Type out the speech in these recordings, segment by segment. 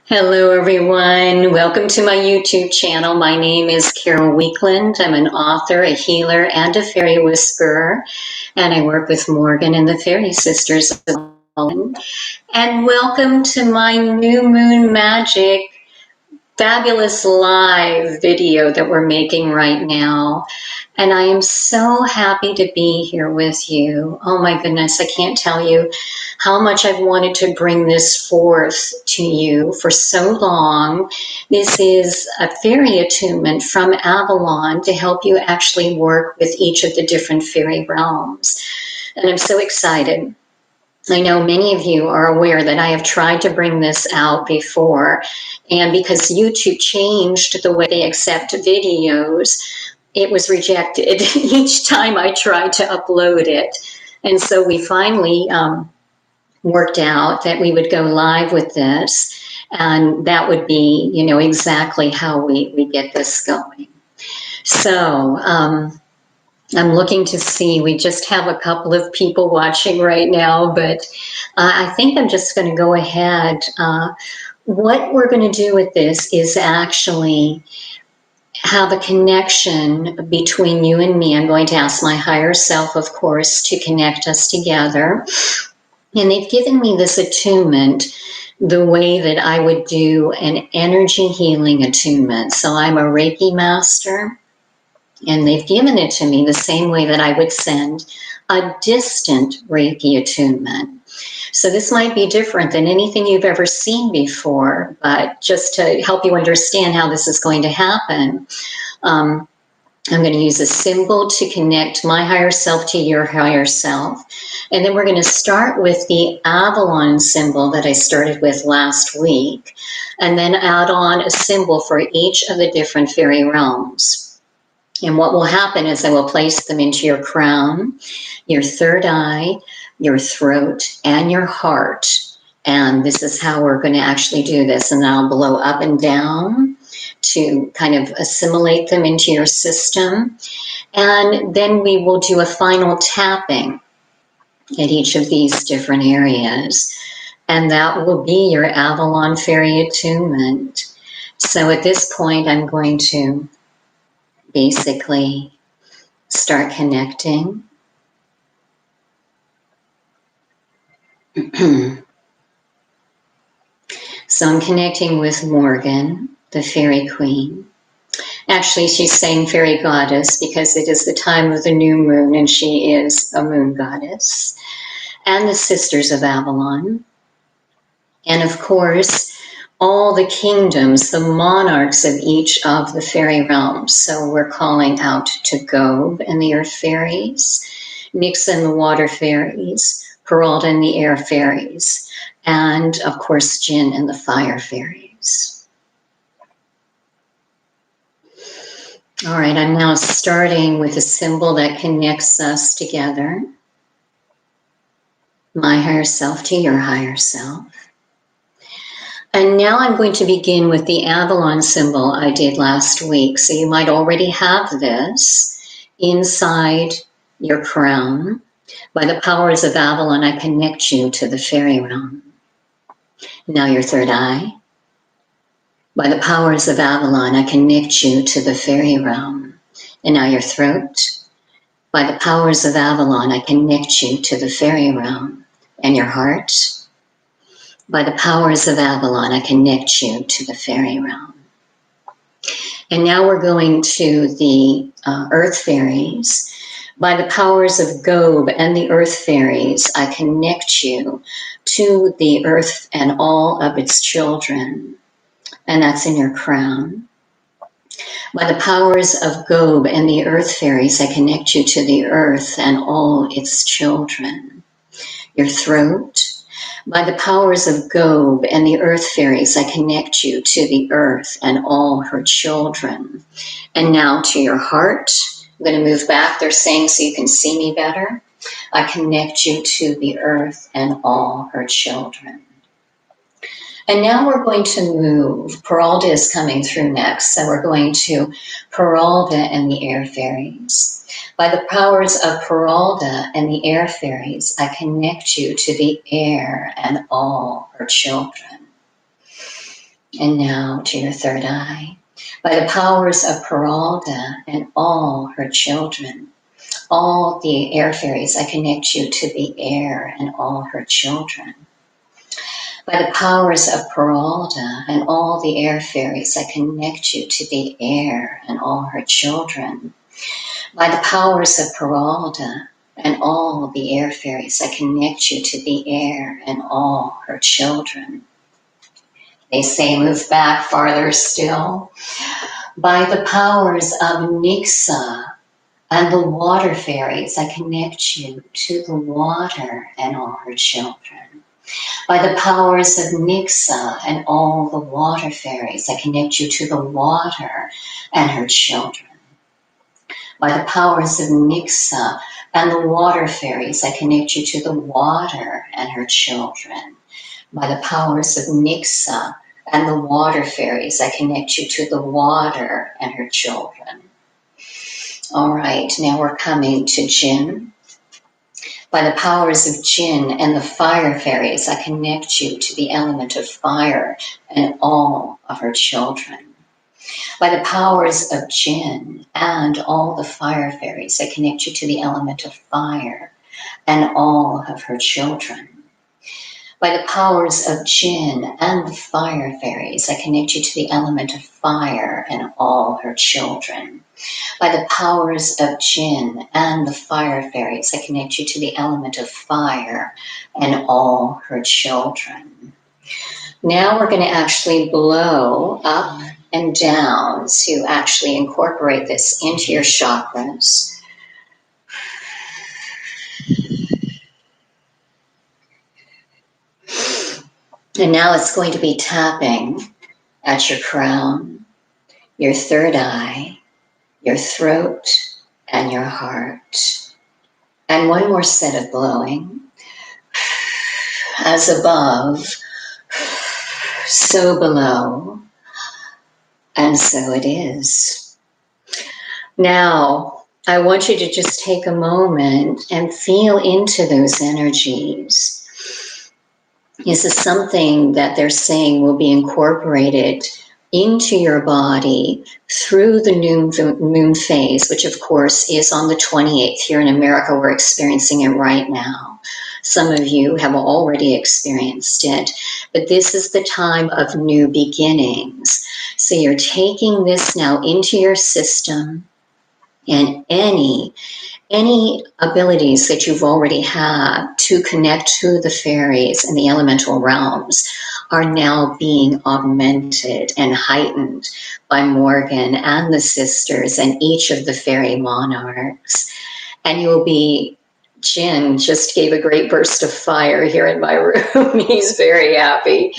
Hello, everyone. Welcome to my YouTube channel. My name is Carol Weekland. I'm an author, a healer, and a fairy whisperer, and I work with Morgan and the Fairy Sisters of Avalon. And welcome to my New Moon Magic fabulous live video that we're making right now. And I am so happy to be here with you. Oh my goodness, I can't tell you how much I've wanted to bring this forth to you for so long. This is a fairy attunement from Avalon to help you actually work with each of the different fairy realms. And I'm so excited. I know many of you are aware that I have tried to bring this out before, and because YouTube changed the way they accept videos, it was rejected each time I tried to upload it. And so we finally worked out that we would go live with this, and that would be, exactly how we get this going. So, I'm looking to see, we just have a couple of people watching right now, but I think I'm just going to go ahead. What we're going to do with this is actually have a connection between you and me. I'm going to ask my higher self, of course, to connect us together. And they've given me this attunement the way that I would do an energy healing attunement. So I'm a Reiki master. And they've given it to me the same way that I would send a distant Reiki attunement. So this might be different than anything you've ever seen before, but just to help you understand how this is going to happen, I'm going to use a symbol to connect my higher self to your higher self. And then we're going to start with the Avalon symbol that I started with last week, and then add on a symbol for each of the different fairy realms. And what will happen is I will place them into your crown, your third eye, your throat, and your heart. And this is how we're going to actually do this. And I'll blow up and down to kind of assimilate them into your system. And then we will do a final tapping at each of these different areas. And that will be your Avalon Fairy Attunement. So at this point, I'm going to basically start connecting. So I'm connecting with Morgan, the fairy queen. Actually, she's saying fairy goddess because it is the time of the new moon and she is a moon goddess. And the sisters of Avalon. And of course, all the kingdoms, the monarchs of each of the fairy realms. So we're calling out to Gob and the earth fairies, Nyx and the water fairies, Peralta and the air fairies, and of course Jinn and the fire fairies. All right, I'm now starting with a symbol that connects us together. My higher self to your higher self. And now I'm going to begin with the Avalon symbol I did last week. So you might already have this inside your crown. By the powers of Avalon, I connect you to the fairy realm. Now your third eye. By the powers of Avalon, I connect you to the fairy realm. And now your throat. By the powers of Avalon, I connect you to the fairy realm. And your heart. By the powers of Avalon, I connect you to the fairy realm. And now we're going to the earth fairies. By the powers of Gob and the earth fairies, I connect you to the earth and all of its children. And that's in your crown. By the powers of Gob and the earth fairies, I connect you to the earth and all its children. Your throat. By the powers of Gob and the earth fairies, I connect you to the earth and all her children. And now to your heart. I'm going to move back, they're saying, so you can see me better. I connect you to the earth and all her children. And now we're going to move. Peralta is coming through next. So we're going to Peralta and the air fairies. By the powers of Peralta and the air fairies, I connect you to the air and all her children. And now to your third eye. By the powers of Peralta and all her children, all the air fairies, I connect you to the air and all her children. By the powers of Peralta and all the air fairies, I connect you to the air and all her children. By the powers of Peralta and all the air fairies, I connect you to the air and all her children. They say move back farther still. By the powers of Nixa and the water fairies, I connect you to the water and all her children. By the powers of Nixa and all the water fairies, I connect you to the water and her children. By the powers of Nixa and the water fairies, I connect you to the water and her children. By the powers of Nixa and the water fairies, I connect you to the water and her children. All right, now we're coming to Jinn. By the powers of Jinn and the fire fairies, I connect you to the element of fire and all of her children. By the powers of Jinn and all the fire fairies, I connect you to the element of fire and all of her children. By the powers of Jinn and the fire fairies, I connect you to the element of fire and all her children. By the powers of Jinn and the fire fairies, I connect you to the element of fire and all her children. Now we're going to actually blow up and down to actually incorporate this into your chakras. And now it's going to be tapping at your crown, your third eye, your throat, and your heart. And one more set of blowing. As above, so below, and so it is. Now, I want you to just take a moment and feel into those energies. This is something that they're saying will be incorporated into your body through the new moon phase, which of course is on the 28th. Here in America, we're experiencing it right now. Some of you have already experienced it, but this is the time of new beginnings. So you're taking this now into your system, and any abilities that you've already had to connect to the fairies and the elemental realms are now being augmented and heightened by Morgan and the sisters and each of the fairy monarchs. And you'll be, Jin just gave a great burst of fire here in my room. He's very happy.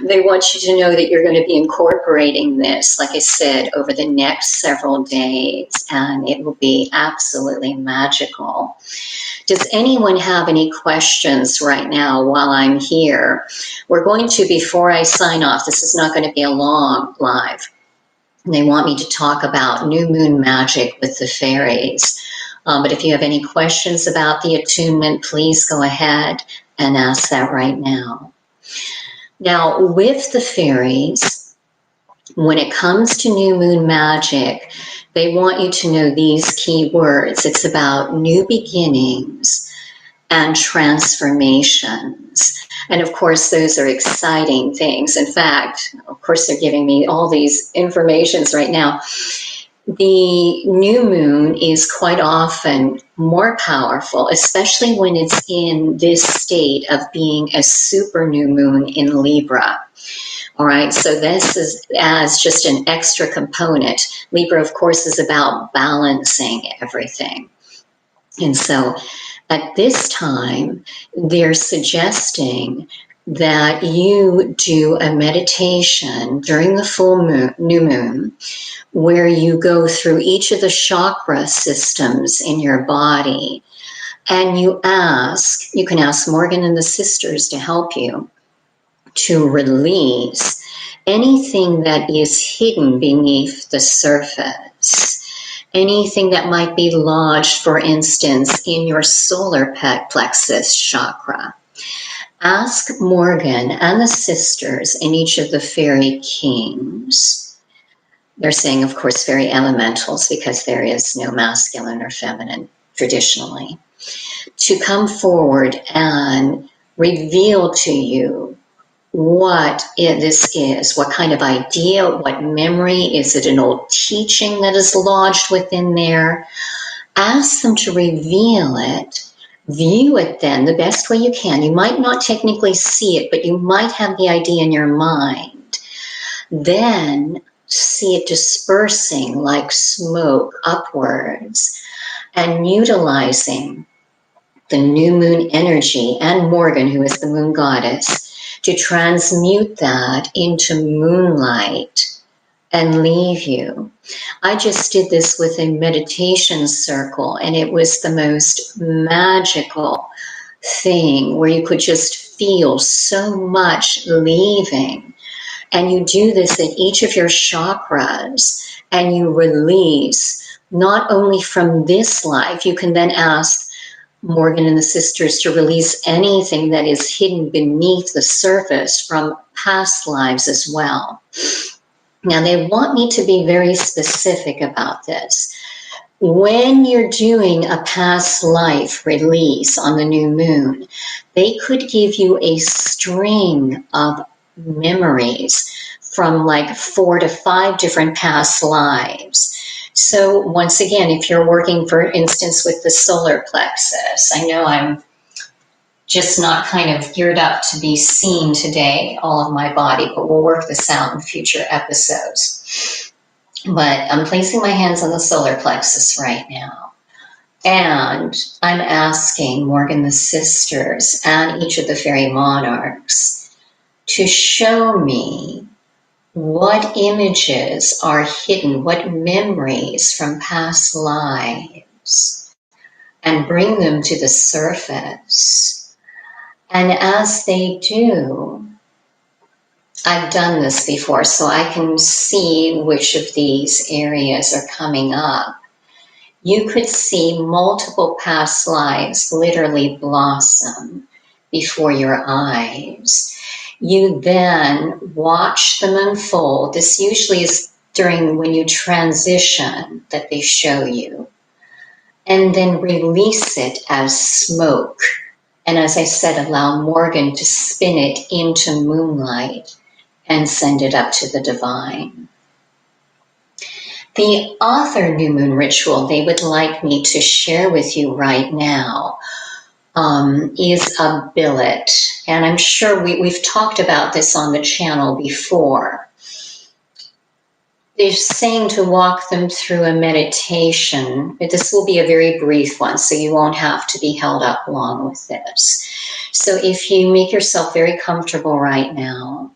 They want you to know that you're going to be incorporating this, like I said, over the next several days, and it will be absolutely magical. Does anyone have any questions right now while I'm here? We're going to, before I sign off, this is not going to be a long live. They want me to talk about new moon magic with the fairies. But if you have any questions about the attunement, please go ahead and ask that right now. Now, with the fairies, when it comes to new moon magic, they want you to know these key words. It's about new beginnings and transformations. And of course, those are exciting things. In fact, of course, they're giving me all these informations right now. The new moon is quite often more powerful, especially when it's in this state of being a super new moon in Libra. All right, so this is as just an extra component. Libra, of course, is about balancing everything. And so at this time, they're suggesting that you do a meditation during the full moon, new moon, where you go through each of the chakra systems in your body, and you can ask Morgan and the sisters to help you to release anything that is hidden beneath the surface. Anything that might be lodged, for instance, in your solar plexus chakra. Ask Morgan and the sisters and each of the fairy kings. They're saying, of course, fairy elementals, because there is no masculine or feminine traditionally, to come forward and reveal to you what this is, what kind of idea, what memory, is it an old teaching that is lodged within there? Ask them to reveal it. View it then the best way you can. You might not technically see it, but you might have the idea in your mind. Then see it dispersing like smoke upwards and utilizing the new moon energy and Morgan, who is the moon goddess, to transmute that into moonlight and leave you. I just did this with a meditation circle, and it was the most magical thing where you could just feel so much leaving. And you do this at each of your chakras, and you release not only from this life. You can then ask Morgan and the sisters to release anything that is hidden beneath the surface from past lives as well. Now, they want me to be very specific about this. When you're doing a past life release on the new moon, they could give you a string of memories from like 4 to 5 different past lives. So once again, if you're working, for instance, with the solar plexus, I know I'm just not kind of geared up to be seen today, all of my body, but we'll work this out in future episodes. But I'm placing my hands on the solar plexus right now. And I'm asking Morgan, the sisters, and each of the fairy monarchs to show me what images are hidden, what memories from past lives, and bring them to the surface. And as they do, I've done this before, so I can see which of these areas are coming up. You could see multiple past lives literally blossom before your eyes. You then watch them unfold. This usually is during when you transition that they show you. And then release it as smoke. And as I said, allow Morgan to spin it into moonlight and send it up to the divine. The other new moon ritual they would like me to share with you right now is a billet. And I'm sure we've talked about this on the channel before. They're saying to walk them through a meditation. This will be a very brief one, so you won't have to be held up long with this. So if you make yourself very comfortable right now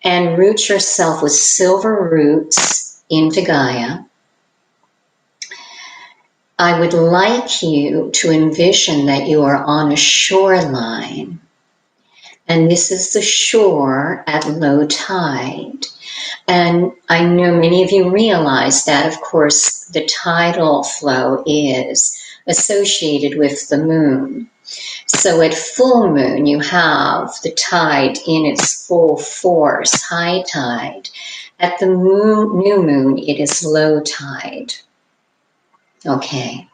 and root yourself with silver roots into Gaia, I would like you to envision that you are on a shoreline. And this is the shore at low tide. And I know many of you realize that, of course, the tidal flow is associated with the moon. So at full moon, you have the tide in its full force, high tide. At the new moon, it is low tide. Okay.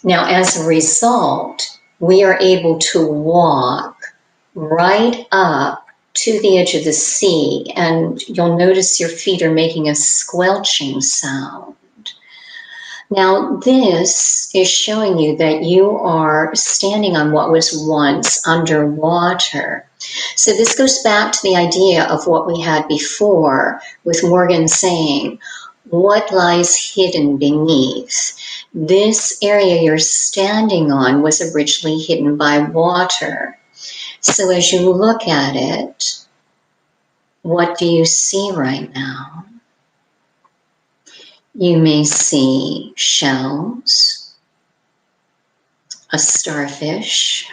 Now, as a result, we are able to walk right up to the edge of the sea, and you'll notice your feet are making a squelching sound. Now, this is showing you that you are standing on what was once underwater. So this goes back to the idea of what we had before with Morgan saying, what lies hidden beneath? This area you're standing on was originally hidden by water. So as you look at it, what do you see right now? You may see shells, a starfish,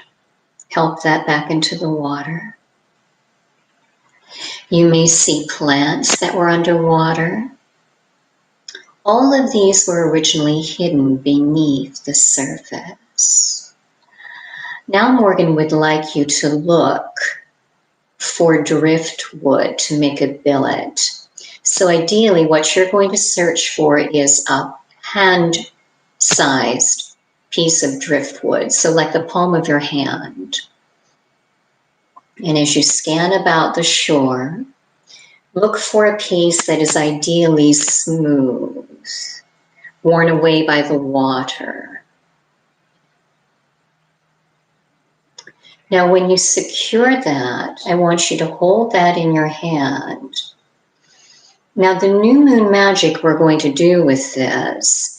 help that back into the water. You may see plants that were underwater. All of these were originally hidden beneath the surface. Now Morgan would like you to look for driftwood to make a billet. So ideally what you're going to search for is a hand-sized piece of driftwood, so like the palm of your hand. And as you scan about the shore, look for a piece that is ideally smooth, worn away by the water. Now, when you secure that, I want you to hold that in your hand. Now, the new moon magic we're going to do with this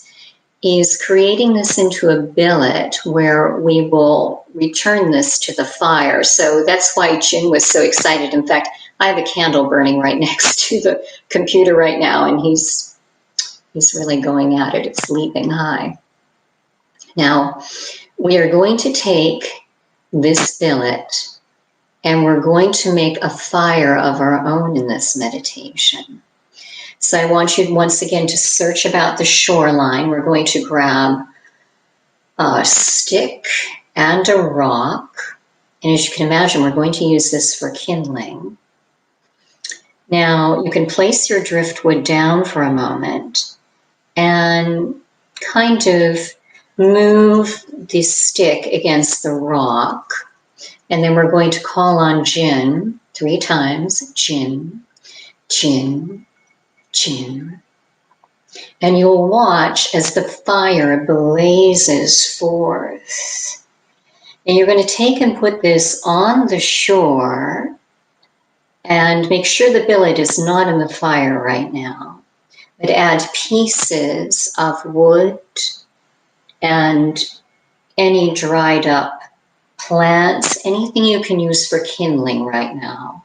is creating this into a billet where we will return this to the fire. So that's why Jin was so excited. In fact, I have a candle burning right next to the computer right now, and he's really going at it. It's leaping high. Now, we are going to take this billet and we're going to make a fire of our own in this meditation. So I want you once again to search about the shoreline. We're going to grab a stick and a rock. And as you can imagine, we're going to use this for kindling. Now, you can place your driftwood down for a moment and kind of move the stick against the rock. And then we're going to call on Jin 3 times. Jin, Jin, Jin. And you'll watch as the fire blazes forth. And you're going to take and put this on the shore and make sure the billet is not in the fire right now. But add pieces of wood and any dried up plants, anything you can use for kindling right now.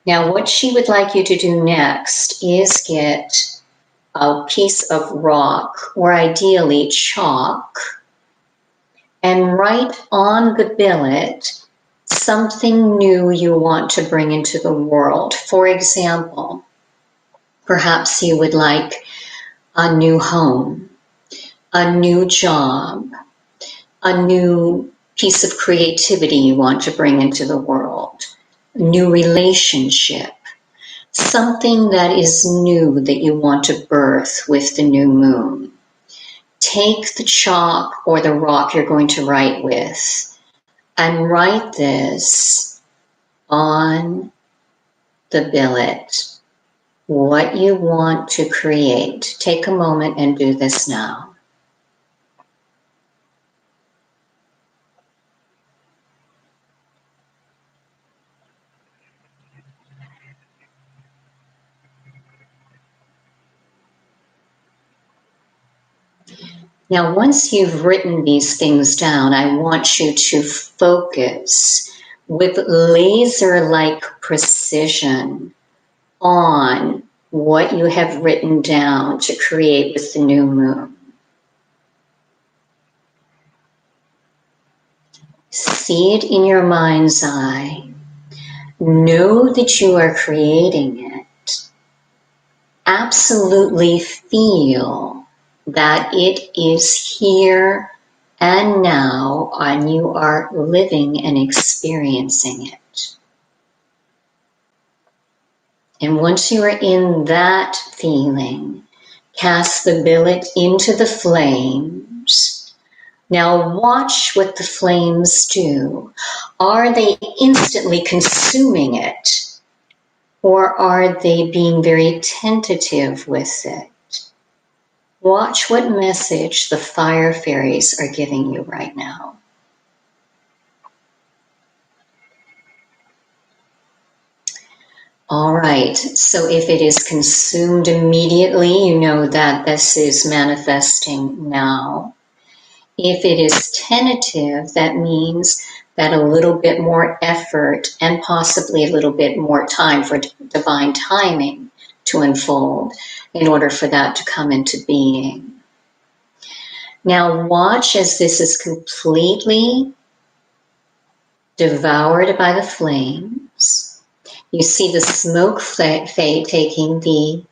Now, what she would like you to do next is get a piece of rock, or ideally chalk, and write on the billet something new you want to bring into the world. For example, perhaps you would like a new home, a new job, a new piece of creativity you want to bring into the world, a new relationship, something that is new that you want to birth with the new moon. Take the chalk or the rock you're going to write with and write this on the billet, what you want to create. Take a moment and do this now. Now, once you've written these things down, I want you to focus with laser-like precision on what you have written down to create with the new moon. See it in your mind's eye. Know that you are creating it. Absolutely feel that it is here and now, and you are living and experiencing it. And once you are in that feeling, cast the billet into the flames. Now watch what the flames do. Are they instantly consuming it? Or are they being very tentative with it? Watch what message the fire fairies are giving you right now. All right, so if it is consumed immediately, you know that this is manifesting now. If it is tentative, that means that a little bit more effort and possibly a little bit more time for divine timing to unfold in order for that to come into being. Now watch as this is completely devoured by the flames. You see the smoke fade taking the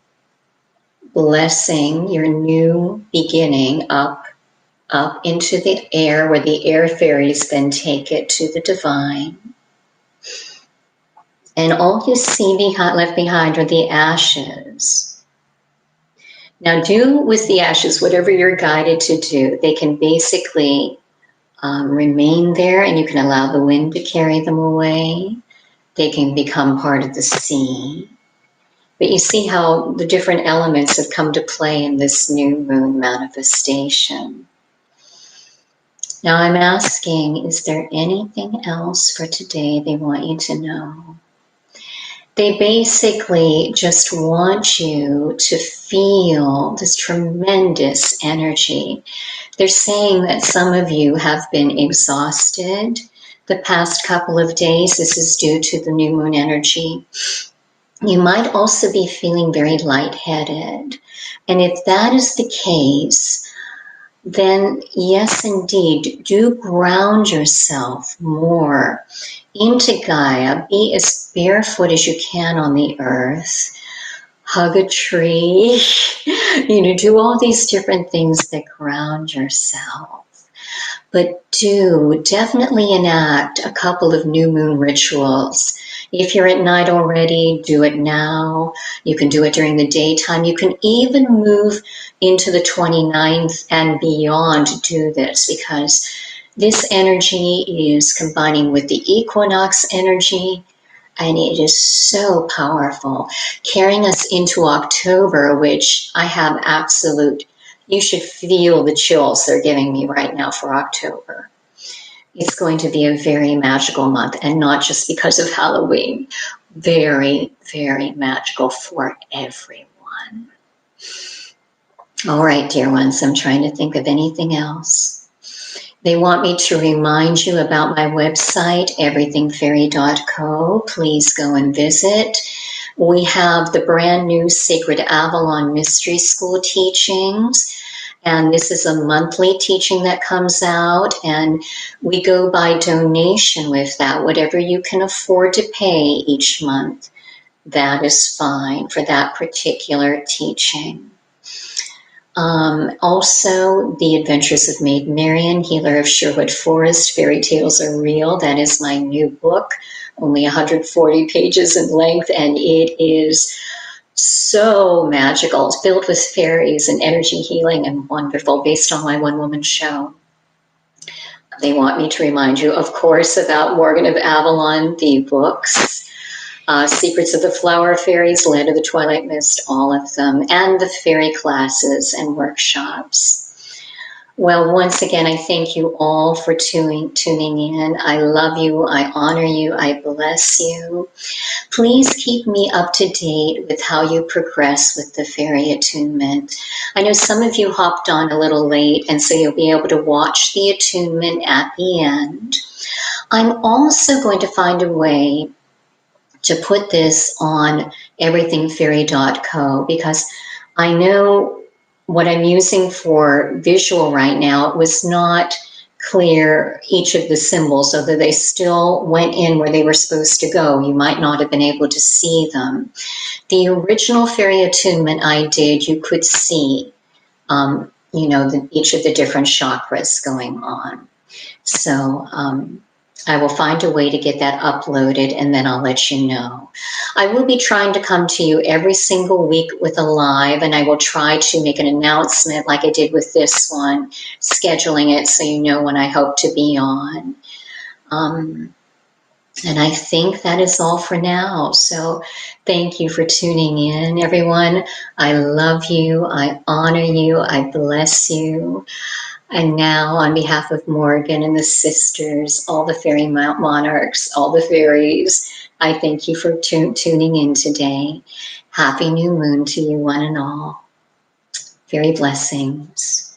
blessing, your new beginning, up up into the air, where the air fairies then take it to the divine. And all you see left behind are the ashes. Now do with the ashes whatever you're guided to do. They can basically remain there, and you can allow the wind to carry them away. They can become part of the sea. But you see how the different elements have come to play in this new moon manifestation. Now I'm asking, is there anything else for today they want you to know? They basically just want you to feel this tremendous energy. They're saying that some of you have been exhausted the past couple of days. This is due to the new moon energy. You might also be feeling very lightheaded. And if that is the case, then yes, indeed, do ground yourself more into Gaia. Be as barefoot as you can on the earth. Hug a tree. Do all these different things that ground yourself. But do definitely enact a couple of new moon rituals. If you're at night already, do it now. You can do it during the daytime. You can even move into the 29th and beyond to do this, because this energy is combining with the equinox energy, and it is so powerful, carrying us into October, which I have you should feel the chills they're giving me right now for October. It's going to be a very magical month, and not just because of Halloween. Very, very magical for everyone. All right, dear ones, I'm trying to think of anything else. They want me to remind you about my website, everythingfairy.co. Please go and visit. We have the brand new Sacred Avalon Mystery School teachings, and this is a monthly teaching that comes out, and we go by donation with that. Whatever you can afford to pay each month, that is fine for that particular teaching. Also, The Adventures of Maid Marian, Healer of Sherwood Forest, Fairy Tales Are Real. That is my new book, only 140 pages in length, and it is so magical. It's filled with fairies and energy healing and wonderful, based on my one-woman show. They want me to remind you, of course, about Morgan of Avalon, the books. Secrets of the Flower Fairies, Land of the Twilight Mist, all of them, and the fairy classes and workshops. Well, once again, I thank you all for tuning in. I love you, I honor you, I bless you. Please keep me up to date with how you progress with the fairy attunement. I know some of you hopped on a little late, and so you'll be able to watch the attunement at the end. I'm also going to find a way to put this on everythingfairy.co, because I know what I'm using for visual right now, it was not clear each of the symbols, so that they still went in where they were supposed to go. You might not have been able to see them. The original fairy attunement I did, you could see, each of the different chakras going on. So, I will find a way to get that uploaded, and then I'll let you know. I will be trying to come to you every single week with a live, and I will try to make an announcement like I did with this one, scheduling it so you know when I hope to be on. And I think that is all for now. So thank you for tuning in, everyone. I love you. I honor you. I bless you. And now, on behalf of Morgan and the sisters, all the fairy monarchs, all the fairies, I thank you for tuning in today. Happy new moon to you, one and all. Fairy blessings.